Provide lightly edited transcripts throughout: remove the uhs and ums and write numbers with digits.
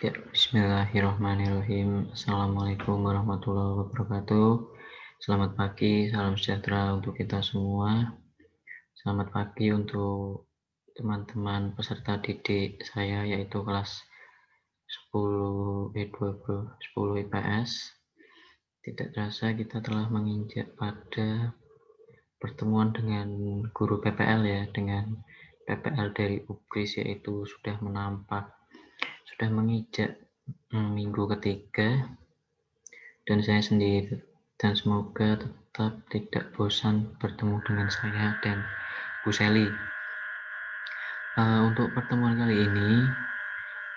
Ya, bismillahirrahmanirrahim. Assalamualaikum warahmatullahi wabarakatuh. Selamat pagi, salam sejahtera untuk kita semua. Selamat pagi untuk teman-teman peserta didik saya, yaitu kelas 10 10 IPS. Tidak terasa kita telah menginjak pada pertemuan dengan guru PPL ya, dengan PPL dari UKRIS, yaitu sudah mengijak minggu ketiga, dan saya sendiri, dan semoga tetap tidak bosan bertemu dengan saya dan Bu Seli. Untuk pertemuan kali ini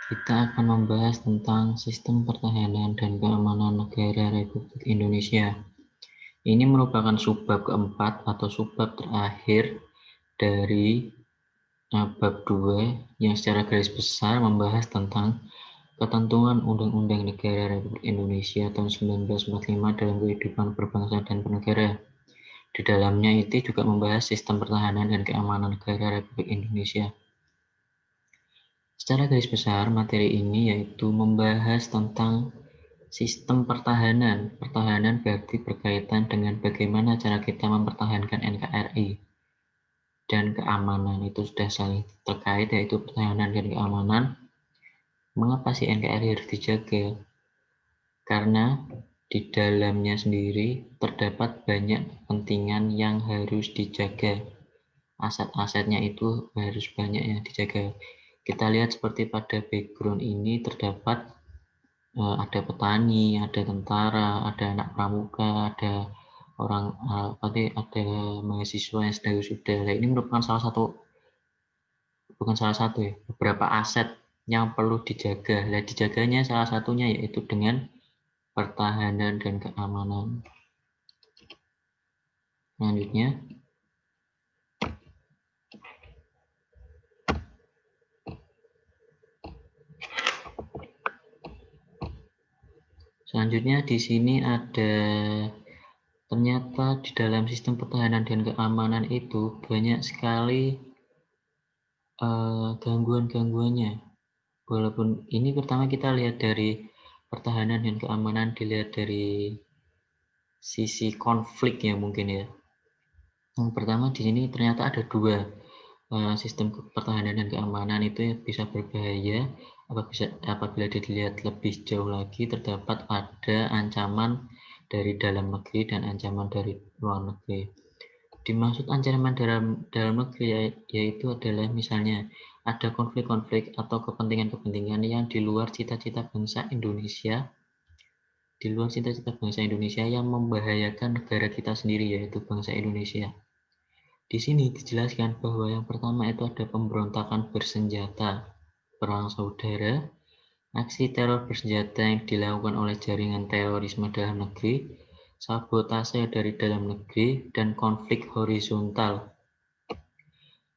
kita akan membahas tentang sistem pertahanan dan keamanan negara Republik Indonesia. Ini merupakan subbab keempat atau subbab terakhir dari bab 2 yang secara garis besar membahas tentang ketentuan Undang-Undang Negara Republik Indonesia tahun 1945 dalam kehidupan berbangsa dan bernegara. Di dalamnya itu juga membahas sistem pertahanan dan keamanan negara Republik Indonesia. Secara garis besar, materi ini yaitu membahas tentang sistem pertahanan. Pertahanan berarti berkaitan dengan bagaimana cara kita mempertahankan NKRI. Dan keamanan itu sudah saling terkait, yaitu pertahanan dan keamanan. Mengapa sih NKRI harus dijaga? Karena di dalamnya sendiri terdapat banyak kepentingan yang harus dijaga. Aset-asetnya itu harus banyak yang dijaga. Kita lihat seperti pada background ini terdapat ada petani, ada tentara, ada anak pramuka, ada orang ada mahasiswa yang sedang wisuda. Nah, ini merupakan beberapa aset yang perlu dijaga. Nah, dijaganya salah satunya yaitu dengan pertahanan dan keamanan. Selanjutnya, di sini ada, ternyata di dalam sistem pertahanan dan keamanan itu banyak sekali gangguan-gangguannya. Walaupun ini pertama kita lihat dari pertahanan dan keamanan, dilihat dari sisi konflik ya mungkin ya. Yang pertama di sini ternyata ada dua sistem pertahanan dan keamanan itu yang bisa berbahaya apabila dilihat lebih jauh lagi. Terdapat ada ancaman dari dalam negeri dan ancaman dari luar negeri. Dimaksud ancaman dalam negeri yaitu adalah misalnya ada konflik-konflik atau kepentingan-kepentingan yang di luar cita-cita bangsa Indonesia, yang membahayakan negara kita sendiri, yaitu bangsa Indonesia. Di sini dijelaskan bahwa yang pertama itu ada pemberontakan bersenjata, perang saudara, aksi teror bersenjata yang dilakukan oleh jaringan terorisme dalam negeri, sabotase dari dalam negeri, dan konflik horizontal.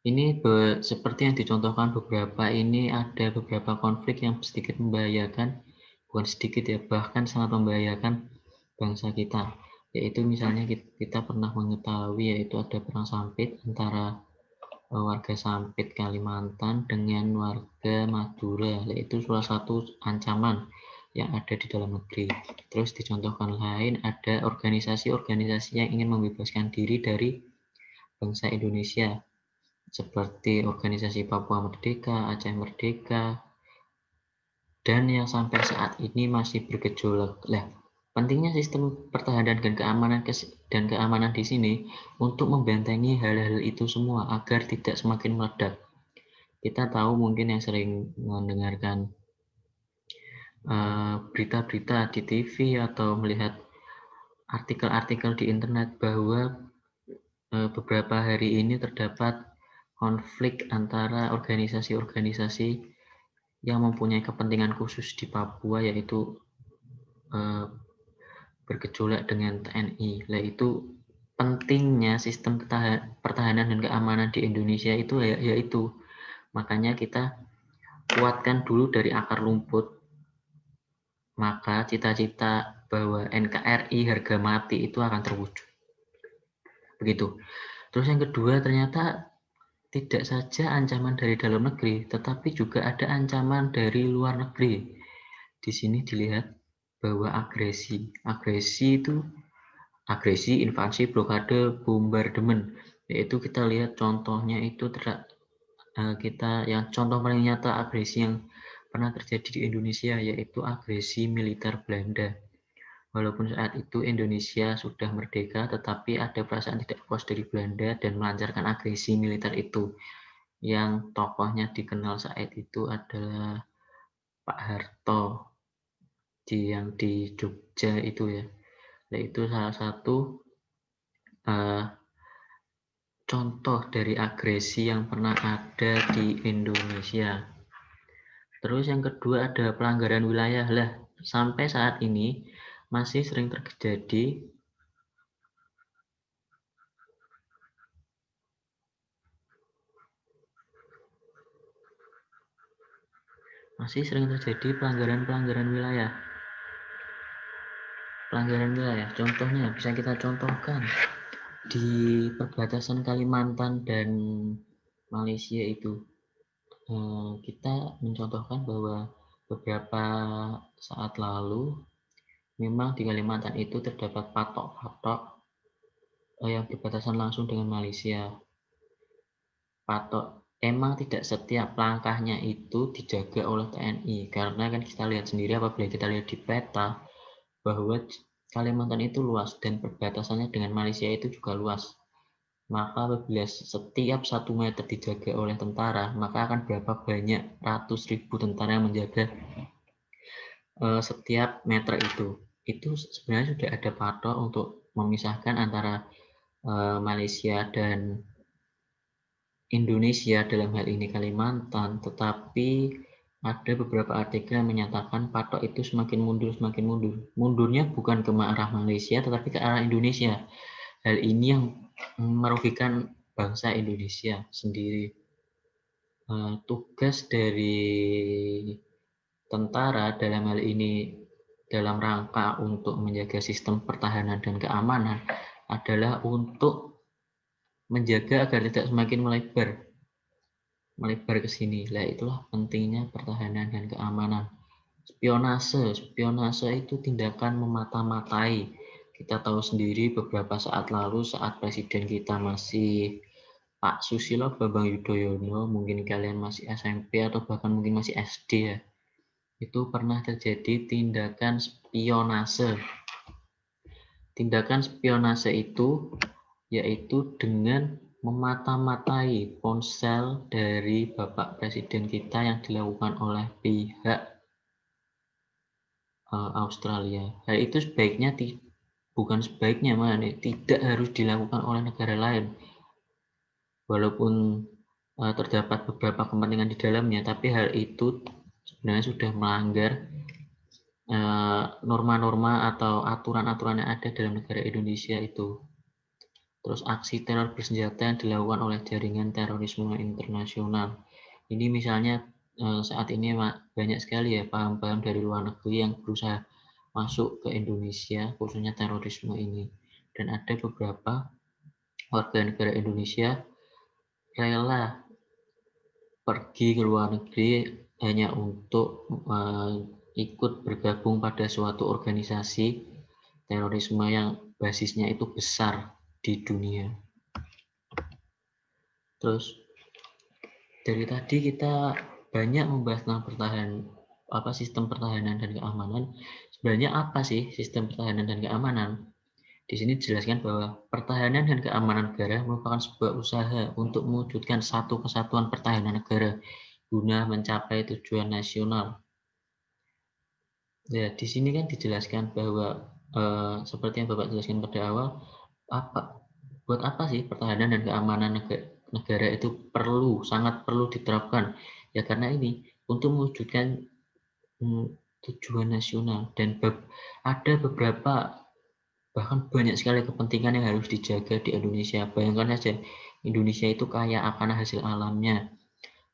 Ini seperti yang dicontohkan beberapa, ini ada beberapa konflik yang sedikit membahayakan, bukan sedikit ya, bahkan sangat membahayakan bangsa kita. Yaitu misalnya kita pernah mengetahui yaitu ada perang sampit antara warga Sampit Kalimantan dengan warga Madura, yaitu salah satu ancaman yang ada di dalam negeri. Terus dicontohkan lain, ada organisasi-organisasi yang ingin membebaskan diri dari bangsa Indonesia, seperti organisasi Papua Merdeka, Aceh Merdeka, dan yang sampai saat ini masih bergejolak. Pentingnya sistem pertahanan dan keamanan di sini untuk membentengi hal-hal itu semua agar tidak semakin meledak. Kita tahu mungkin yang sering mendengarkan berita-berita di TV atau melihat artikel-artikel di internet bahwa beberapa hari ini terdapat konflik antara organisasi-organisasi yang mempunyai kepentingan khusus di Papua, yaitu bergejolak dengan TNI. Yaitu pentingnya sistem pertahanan dan keamanan di Indonesia itu yaitu makanya kita kuatkan dulu dari akar rumput, maka cita-cita bahwa NKRI harga mati itu akan terwujud. Begitu. Terus yang kedua, ternyata tidak saja ancaman dari dalam negeri, tetapi juga ada ancaman dari luar negeri. Di sini dilihat bahwa agresi itu invasi, blokade, bombardemen. Yaitu kita lihat contohnya itu yang contoh paling nyata agresi yang pernah terjadi di Indonesia yaitu agresi militer Belanda. Walaupun saat itu Indonesia sudah merdeka, tetapi ada perasaan tidak puas dari Belanda dan melancarkan agresi militer itu. Yang tokohnya dikenal saat itu adalah Pak Harto, yang di Jogja itu ya. Yaitu salah satu contoh dari agresi yang pernah ada di Indonesia. Terus yang kedua ada pelanggaran wilayah. Lah, sampai saat ini masih sering terjadi pelanggaran wilayah. Contohnya bisa kita contohkan di perbatasan Kalimantan dan Malaysia itu. Kita mencontohkan bahwa beberapa saat lalu memang di Kalimantan itu terdapat patok-patok yang berbatasan langsung dengan Malaysia. Emang tidak setiap langkahnya itu dijaga oleh TNI, karena kan kita lihat sendiri apabila kita lihat di peta bahwa Kalimantan itu luas dan perbatasannya dengan Malaysia itu juga luas. Maka apabila setiap 1 meter dijaga oleh tentara, maka akan berapa banyak ratus ribu tentara yang menjaga setiap meter itu. Itu sebenarnya sudah ada patok untuk memisahkan antara Malaysia dan Indonesia, dalam hal ini Kalimantan, tetapi ada beberapa artikel yang menyatakan patok itu semakin mundur. Mundurnya bukan ke arah Malaysia, tetapi ke arah Indonesia. Hal ini yang merugikan bangsa Indonesia sendiri. Tugas dari tentara dalam hal ini dalam rangka untuk menjaga sistem pertahanan dan keamanan adalah untuk menjaga agar tidak semakin melebar ke sini. Lah itulah pentingnya pertahanan dan keamanan. Spionase itu tindakan memata-matai. Kita tahu sendiri beberapa saat lalu saat presiden kita masih Pak Susilo Bambang Yudhoyono, mungkin kalian masih SMP atau bahkan mungkin masih SD ya. Itu pernah terjadi tindakan spionase. Tindakan spionase itu yaitu dengan memata-matai ponsel dari Bapak Presiden kita yang dilakukan oleh pihak Australia. Hal itu bukan sebaiknya, tidak harus dilakukan oleh negara lain. Walaupun terdapat beberapa kepentingan di dalamnya, tapi hal itu sebenarnya sudah melanggar norma-norma atau aturan-aturan yang ada dalam negara Indonesia itu. Terus aksi teror bersenjata yang dilakukan oleh jaringan terorisme internasional. Ini misalnya saat ini banyak sekali ya paham-paham dari luar negeri yang berusaha masuk ke Indonesia, khususnya terorisme ini. Dan ada beberapa warga negara Indonesia rela pergi ke luar negeri hanya untuk ikut bergabung pada suatu organisasi terorisme yang basisnya itu besar di dunia. Terus dari tadi kita banyak membahas tentang sistem pertahanan dan keamanan. Sebenarnya apa sih sistem pertahanan dan keamanan? Di sini dijelaskan bahwa pertahanan dan keamanan negara merupakan sebuah usaha untuk mewujudkan satu kesatuan pertahanan negara guna mencapai tujuan nasional. Ya, di sini kan dijelaskan bahwa seperti yang Bapak jelaskan pada awal, buat apa sih pertahanan dan keamanan negara itu sangat perlu diterapkan? Ya karena ini untuk mewujudkan tujuan nasional dan ada beberapa bahkan banyak sekali kepentingan yang harus dijaga di Indonesia. Bayangkan saja, Indonesia itu kaya akan hasil alamnya,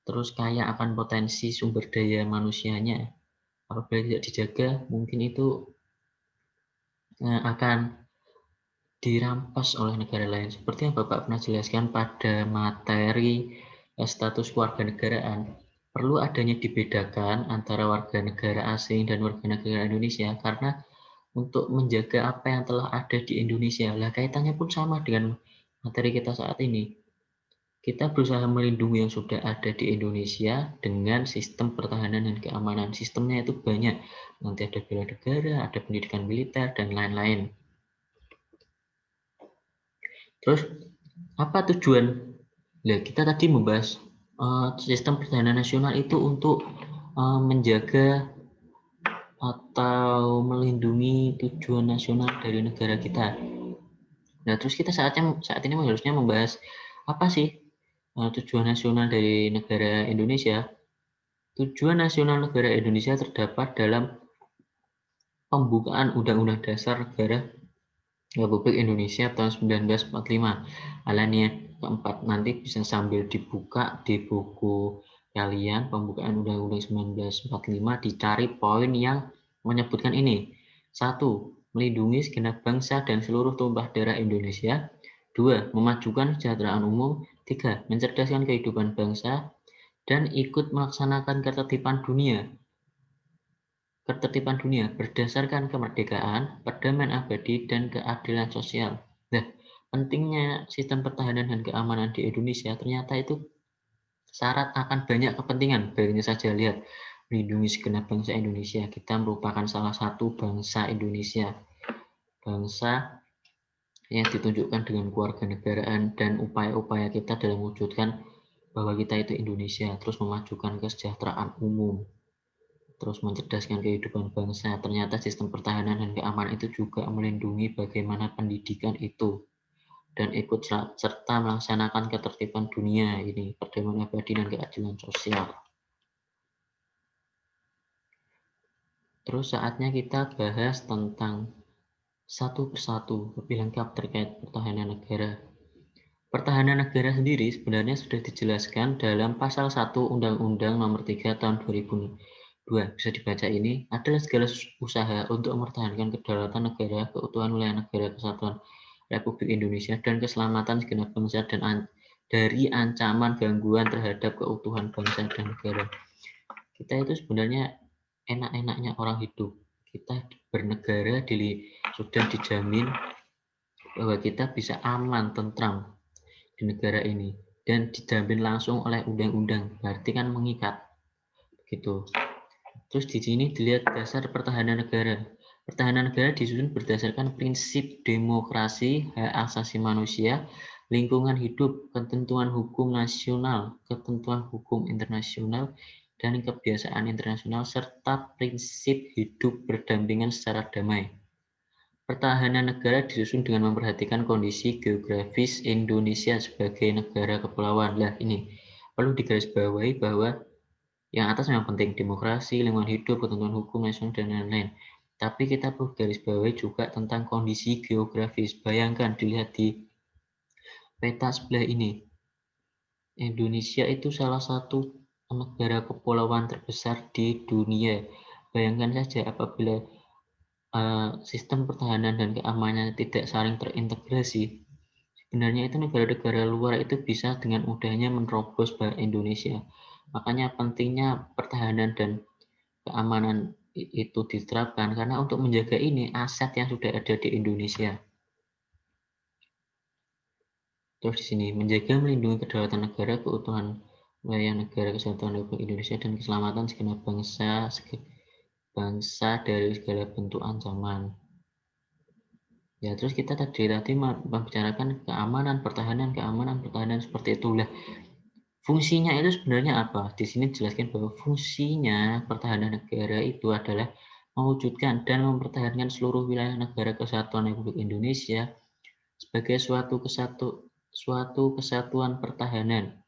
terus kaya akan potensi sumber daya manusianya. Apabila tidak dijaga, mungkin itu akan dirampas oleh negara lain. Seperti yang Bapak pernah jelaskan pada materi status kewarganegaraan. perlu adanya dibedakan antara warga negara asing dan warga negara Indonesia karena untuk menjaga apa yang telah ada di Indonesia. Lah kaitannya pun sama dengan materi kita saat ini. Kita berusaha melindungi yang sudah ada di Indonesia dengan sistem pertahanan dan keamanan. Sistemnya itu banyak. Nanti ada bela negara, ada pendidikan militer, dan lain-lain. Terus, apa tujuan? Nah, kita tadi membahas sistem pertahanan nasional itu untuk menjaga atau melindungi tujuan nasional dari negara kita. Nah, terus kita saat ini harusnya membahas apa sih tujuan nasional dari negara Indonesia. Tujuan nasional negara Indonesia terdapat dalam pembukaan Undang-Undang Dasar Negara Republik Indonesia tahun 1945. Alinea keempat, nanti bisa sambil dibuka di buku kalian, pembukaan Undang-Undang 1945, dicari poin yang menyebutkan ini. 1. Melindungi segenap bangsa dan seluruh tumpah darah Indonesia. 2. Memajukan kesejahteraan umum. 3. Mencerdaskan kehidupan bangsa dan ikut melaksanakan ketertiban dunia berdasarkan kemerdekaan, perdamaian abadi, dan keadilan sosial. Nah, pentingnya sistem pertahanan dan keamanan di Indonesia ternyata itu syarat akan banyak kepentingan. Barunya saja lihat, melindungi segenap bangsa Indonesia. Kita merupakan salah satu bangsa Indonesia. Bangsa yang ditunjukkan dengan kewarganegaraan dan upaya-upaya kita dalam mewujudkan bahwa kita itu Indonesia, terus memajukan kesejahteraan umum, terus mencerdaskan kehidupan bangsa. Ternyata sistem pertahanan dan keamanan itu juga melindungi bagaimana pendidikan itu dan ikut serta melaksanakan ketertiban dunia ini, perdamaian abadi dan keadilan sosial. Terus saatnya kita bahas tentang satu persatu lebih lengkap terkait pertahanan negara. Pertahanan negara sendiri sebenarnya sudah dijelaskan dalam pasal 1 Undang-Undang Nomor 3 Tahun 2002. Bisa dibaca ini, adalah segala usaha untuk mempertahankan kedaulatan negara, keutuhan wilayah negara, kesatuan Republik Indonesia, dan keselamatan segenap bangsa dan dari ancaman gangguan terhadap keutuhan bangsa dan negara. Kita itu sebenarnya enak-enaknya orang hidup. Kita bernegara sudah dijamin bahwa kita bisa aman, tentram di negara ini dan dijamin langsung oleh undang-undang, berarti kan mengikat gitu. Terus di sini dilihat dasar pertahanan negara. Pertahanan negara disusun berdasarkan prinsip demokrasi, hak asasi manusia, lingkungan hidup, ketentuan hukum nasional, ketentuan hukum internasional, dan kebiasaan internasional, serta prinsip hidup berdampingan secara damai. Pertahanan negara disusun dengan memperhatikan kondisi geografis Indonesia sebagai negara kepulauan. Lah ini perlu digarisbawahi bahwa yang atas memang penting, demokrasi, lingkungan hidup, ketentuan hukum nasional, dan lain-lain. Tapi kita perlu garisbawahi juga tentang kondisi geografis. Bayangkan, dilihat di peta sebelah ini. Indonesia itu salah satu negara kepulauan terbesar di dunia. Bayangkan saja apabila sistem pertahanan dan keamanan tidak saling terintegrasi, sebenarnya itu negara-negara luar itu bisa dengan mudahnya menerobos ke Indonesia. Makanya pentingnya pertahanan dan keamanan itu diterapkan karena untuk menjaga ini aset yang sudah ada di Indonesia. Terus di sini menjaga melindungi kedaulatan negara, keutuhan wilayah negara, kesatuan Republik Indonesia, dan keselamatan segenap bangsa dari segala bentuk ancaman. Ya, terus kita tadi membicarakan keamanan, pertahanan seperti itulah. Fungsinya itu sebenarnya apa? Di sini dijelaskan bahwa fungsinya pertahanan negara itu adalah mewujudkan dan mempertahankan seluruh wilayah negara kesatuan Republik Indonesia sebagai suatu kesatuan pertahanan.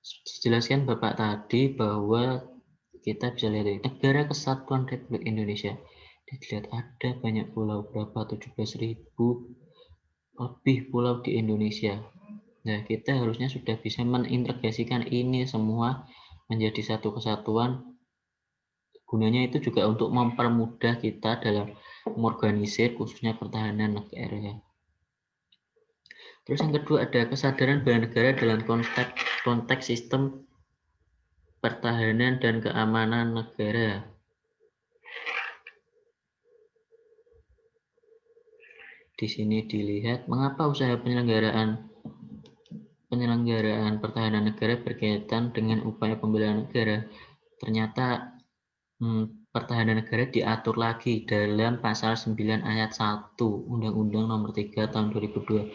Dijelaskan Bapak tadi bahwa kita bisa lihat negara kesatuan Republik Indonesia. Dilihat ada banyak pulau, berapa 17.000 lebih pulau di Indonesia. Nah, kita harusnya sudah bisa mengintegrasikan ini semua menjadi satu kesatuan. Gunanya itu juga untuk mempermudah kita dalam mengorganisir khususnya pertahanan negara. Terus yang kedua ada kesadaran bela negara dalam konteks sistem pertahanan dan keamanan negara. Di sini dilihat mengapa usaha penyelenggaraan pertahanan negara berkaitan dengan upaya pembelaan negara. Ternyata pertahanan negara diatur lagi dalam pasal 9 ayat 1 Undang-Undang Nomor 3 Tahun 2002.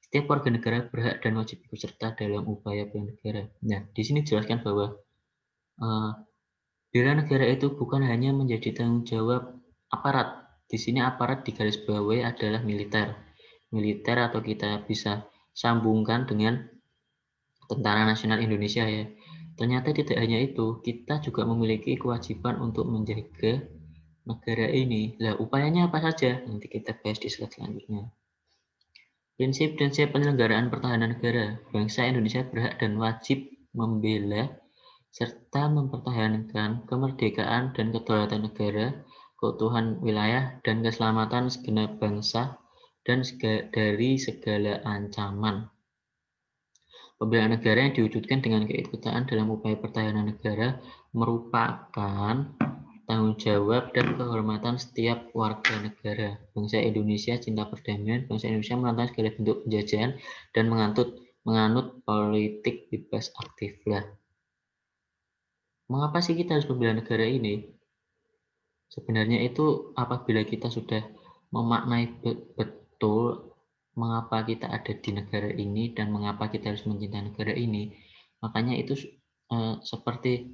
Setiap warga negara berhak dan wajib ikut serta dalam upaya bela negara. Nah, di sini dijelaskan bahwa bela negara itu bukan hanya menjadi tanggung jawab aparat. Di sini aparat di garis bawahi adalah militer. Militer atau kita bisa sambungkan dengan Tentara Nasional Indonesia ya. Ternyata tidak hanya itu, kita juga memiliki kewajiban untuk menjaga negara ini. Lah, upayanya apa saja? Nanti kita bahas di slide selanjutnya. Prinsip-prinsip penyelenggaraan pertahanan negara. Bangsa Indonesia berhak dan wajib membela serta mempertahankan kemerdekaan dan kedaulatan negara, keutuhan wilayah, dan keselamatan segenap bangsa dan dari segala ancaman. Pembelaan negara yang diwujudkan dengan keikutsertaan dalam upaya pertahanan negara merupakan tanggung jawab dan kehormatan setiap warga negara. Bangsa Indonesia cinta perdamaian, bangsa Indonesia menentang segala bentuk penjajahan dan menganut politik bebas aktif. Lah, mengapa sih kita harus membela negara ini? Sebenarnya itu apabila kita sudah memaknai betul mengapa kita ada di negara ini dan mengapa kita harus mencintai negara ini, makanya itu seperti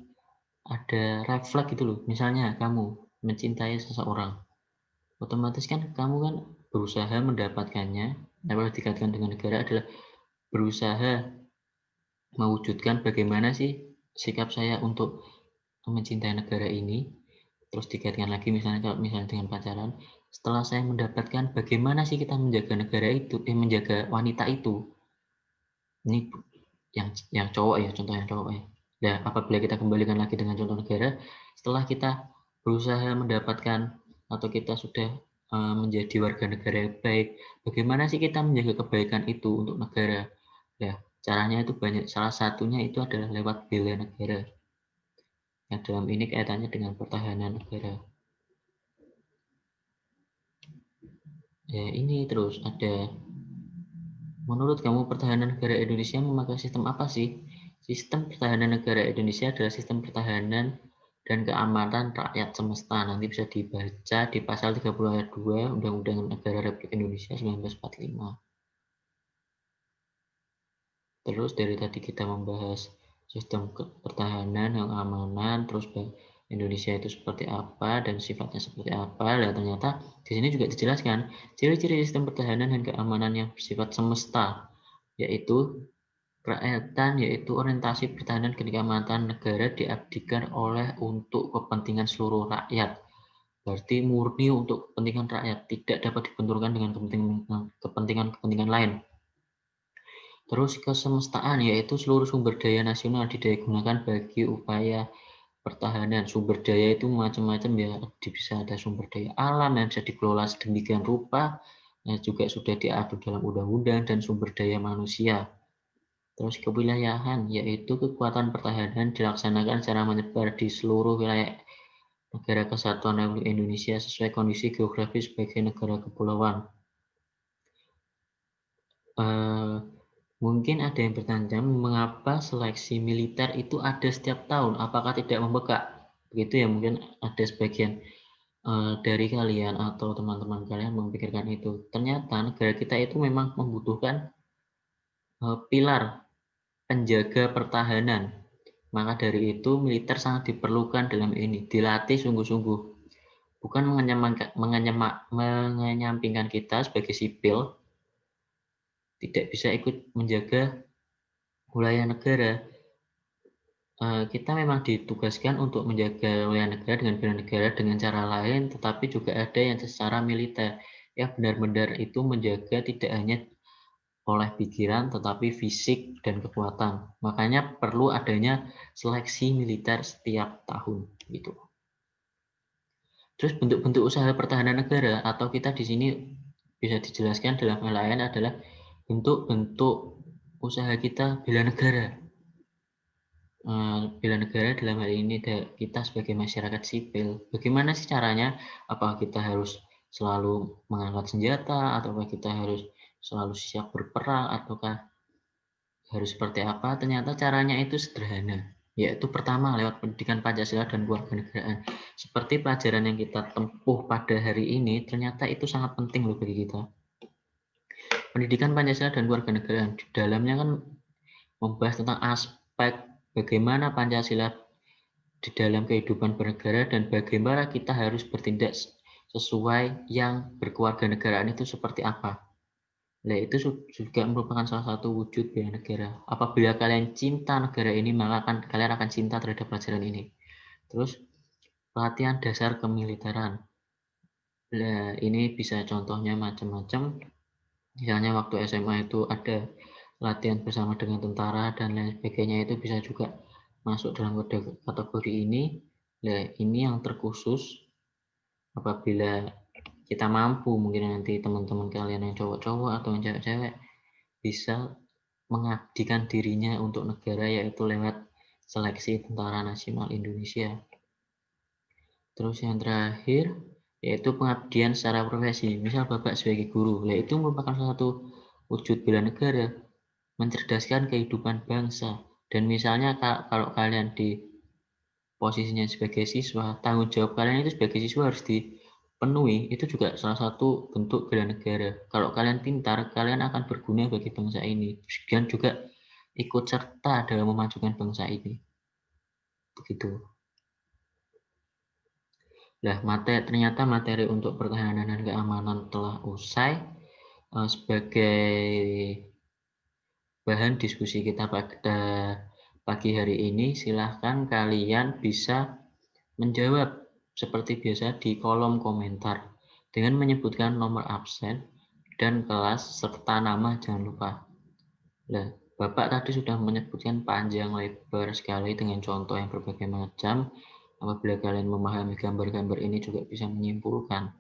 ada refleks gitu loh. Misalnya kamu mencintai seseorang, otomatis kan kamu kan berusaha mendapatkannya. Kalau dikatakan dengan negara adalah berusaha mewujudkan bagaimana sih sikap saya untuk mencintai negara ini. Terus dikaitkan lagi misalnya dengan pacaran, setelah saya mendapatkan bagaimana sih kita menjaga negara itu, menjaga wanita itu. Ini yang cowok ya, contoh yang cowok ya. Nah, apabila kita kembalikan lagi dengan contoh negara, setelah kita berusaha mendapatkan atau kita sudah menjadi warga negara yang baik, bagaimana sih kita menjaga kebaikan itu untuk negara? Nah, caranya itu banyak. Salah satunya itu adalah lewat bela negara. Yang dalam ini kaitannya dengan pertahanan negara. Ya, ini terus ada. Menurut kamu pertahanan negara Indonesia memakai sistem apa sih? Sistem pertahanan negara Indonesia adalah sistem pertahanan dan keamanan rakyat semesta. Nanti bisa dibaca di pasal 30 ayat 2 Undang-Undang Negara Republik Indonesia 1945. Terus dari tadi kita membahas sistem pertahanan yang keamanan, terus Indonesia itu seperti apa dan sifatnya seperti apa. Dan ternyata di sini juga dijelaskan ciri-ciri sistem pertahanan dan keamanan yang bersifat semesta, yaitu kerakyatan, yaitu orientasi pertahanan dan keamanan negara diabdikan oleh untuk kepentingan seluruh rakyat. Berarti murni untuk kepentingan rakyat, tidak dapat dibenturkan dengan kepentingan lain. Terus kesemestaan, yaitu seluruh sumber daya nasional didaya gunakan bagi upaya pertahanan. Sumber daya itu macam-macam ya, bisa ada sumber daya alam yang bisa dikelola sedemikian rupa, yang juga sudah diatur dalam undang-undang, dan sumber daya manusia. Terus kewilayahan, yaitu kekuatan pertahanan dilaksanakan secara menyebar di seluruh wilayah negara kesatuan Republik Indonesia sesuai kondisi geografis sebagai negara kepulauan. Mungkin ada yang bertanya, mengapa seleksi militer itu ada setiap tahun? Apakah tidak membekak? Begitu ya, mungkin ada sebagian dari kalian atau teman-teman kalian memikirkan itu. Ternyata negara kita itu memang membutuhkan pilar penjaga pertahanan. Maka dari itu militer sangat diperlukan dalam ini, dilatih sungguh-sungguh. Bukan menyampingkan kita sebagai sipil, tidak bisa ikut menjaga wilayah negara. Kita memang ditugaskan untuk menjaga wilayah negara dengan bela negara dengan cara lain, tetapi juga ada yang secara militer yang benar-benar itu menjaga tidak hanya oleh pikiran tetapi fisik dan kekuatan. Makanya perlu adanya seleksi militer setiap tahun gitu. Terus bentuk-bentuk usaha pertahanan negara atau kita di sini bisa dijelaskan dalam hal lain adalah bentuk-bentuk usaha kita bela negara. bela negara dalam hal ini kita sebagai masyarakat sipil. Bagaimana sih caranya? Apakah kita harus selalu mengangkat senjata, ataukah kita harus selalu siap berperang, ataukah harus seperti apa? Ternyata caranya itu sederhana, yaitu pertama lewat pendidikan Pancasila dan kewarganegaraan. Seperti pelajaran yang kita tempuh pada hari ini, ternyata itu sangat penting loh bagi kita. Pendidikan Pancasila dan kewarganegaraan, di dalamnya kan membahas tentang aspek bagaimana Pancasila di dalam kehidupan bernegara dan bagaimana kita harus bertindak sesuai yang berkewarganegaraan itu seperti apa. Nah, itu juga merupakan salah satu wujud bela negara. Apabila kalian cinta negara ini, maka kalian akan cinta terhadap pelajaran ini. Terus, pelatihan dasar kemiliteran. Nah, ini bisa contohnya macam-macam. Misalnya waktu SMA itu ada latihan bersama dengan tentara dan lain sebagainya, itu bisa juga masuk dalam kategori ini. Nah, ini yang terkhusus apabila kita mampu, mungkin nanti teman-teman kalian yang cowok-cowok atau yang cewek-cewek bisa mengabdikan dirinya untuk negara, yaitu lewat seleksi Tentara Nasional Indonesia. Terus yang terakhir yaitu pengabdian secara profesi. Misal Bapak sebagai guru, itu merupakan salah satu wujud bela negara, mencerdaskan kehidupan bangsa. Dan misalnya kalau kalian di posisinya sebagai siswa, tanggung jawab kalian itu sebagai siswa harus dipenuhi, itu juga salah satu bentuk bela negara. Kalau kalian pintar, kalian akan berguna bagi bangsa ini, dan juga ikut serta dalam memajukan bangsa ini. Begitu. Nah, ternyata materi untuk pertahanan dan keamanan telah usai. Sebagai bahan diskusi kita pada pagi hari ini, silahkan kalian bisa menjawab seperti biasa di kolom komentar dengan menyebutkan nomor absen dan kelas serta nama, jangan lupa. Nah, Bapak tadi sudah menyebutkan panjang lebar sekali dengan contoh yang berbagai macam. Apabila kalian memahami gambar-gambar ini juga bisa menyimpulkan.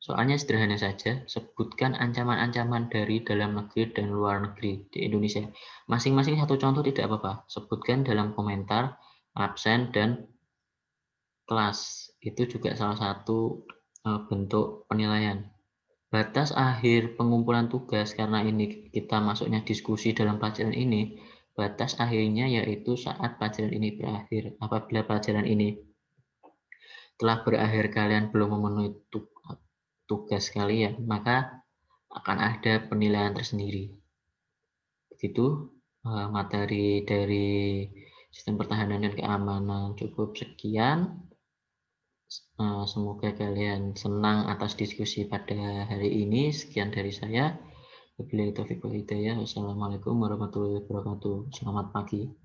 Soalnya sederhana saja, sebutkan ancaman-ancaman dari dalam negeri dan luar negeri di Indonesia. Masing-masing satu contoh tidak apa-apa. Sebutkan dalam komentar, absen, dan kelas. Itu juga salah satu bentuk penilaian. Batas akhir pengumpulan tugas, karena ini kita masuknya diskusi dalam pelajaran ini, batas akhirnya yaitu saat pelajaran ini berakhir. Apabila pelajaran ini telah berakhir, kalian belum memenuhi tugas kalian, maka akan ada penilaian tersendiri. Begitu materi dari sistem pertahanan dan keamanan. Cukup sekian. Semoga kalian senang atas diskusi pada hari ini. Sekian dari saya. Wabillahi taufiq wal hidayah. Wassalamualaikum warahmatullahi wabarakatuh. Selamat pagi.